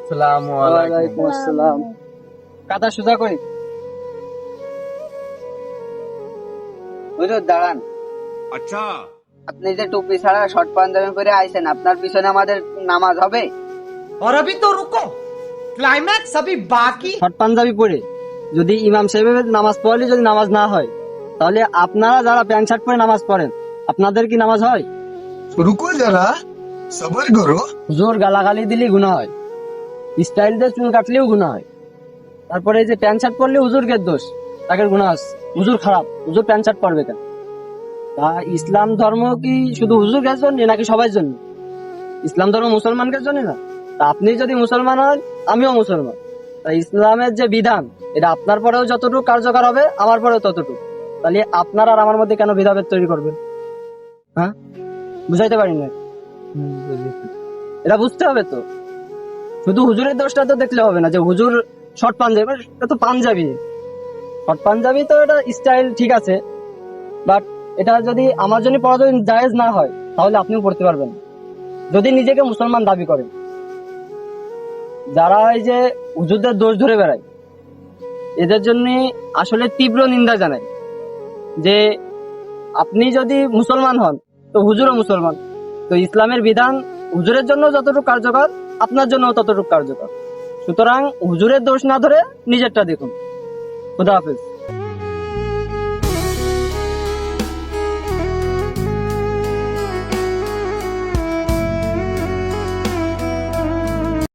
আসসালামু আলাইকুম। ওয়ালাইকুম আসসালাম। কাদা সোজা করি। হুজুর দাঁড়ান। अच्छा আপনি যে টুপি ছাড়া শর্ট পাঞ্জাবি পরে আইছেন, আপনার পিছনে আমাদের নামাজ হবে? और अभी तो रुको, क्लाइमैक्स अभी बाकी। শর্ট পাঞ্জাবি পরে যদি ইমাম সাহেবের নামাজ পড়লে যদি নামাজ না হয়, তাহলে আপনারা যারা প্যান্ট শার্ট পরে নামাজ পড়েন, আপনাদের কি নামাজ হয়? रुको जरा सबर करो। হুজুর গালাগালি দিলেই গুনাহ হয়, স্টাইল দিয়ে চুল কাটলেও গুনাহ হয়। তারপরে এই যে প্যান্ট শার্ট পরলে হুজুরকে দোষ, তাকে গুনাহ আছে, হুজুর খারাপ, হুজুর প্যান্ট শার্ট পরবে কেন? তা ইসলাম ধর্ম কি শুধু হুজুরের জন্য নাকি সবার জন্য? ইসলাম ধর্ম মুসলমানদের জন্য না। তা আপনি যদি মুসলমান হন, আমিও মুসলমান। তা ইসলামের যে বিধান, এটা আপনার পরেও যতটুকু কার্যকর হবে, আমার পরেও ততটুকু। তাহলে আপনার আর আমার মধ্যে কেন ভেদাভেদ তৈরি করবেন? হ্যাঁ, বুঝাইতে পারি না। এটা বুঝতে হবে তো। শুধু হুজুরের দোষটা তো দেখলে হবে না যে হুজুর শর্ট পাঞ্জাবি, এটা তো পাঞ্জাবি। শর্ট পাঞ্জাবি তো এটা স্টাইল ঠিক আছে, বাট এটা যদি আমার জন্য পড়া যদি জায়েজ না হয়, তাহলে আপনিও পড়তে পারবেন না, যদি নিজেকে মুসলমান দাবি করেন। যারা এই যে হুজুরদের দোষ ধরে বেড়ায়, এদের জন্য আসলে তীব্র নিন্দা জানাই যে আপনি যদি মুসলমান হন তো হুজুরও মুসলমান। তো ইসলামের বিধান হুজুরের জন্য যতটুকু কার্যকর, আপনার জন্য ততটুকু কার্যকর। সুতরাং হুজুরের দোষ না ধরে নিজেরটা দেখুন। খুদা হাফেজ।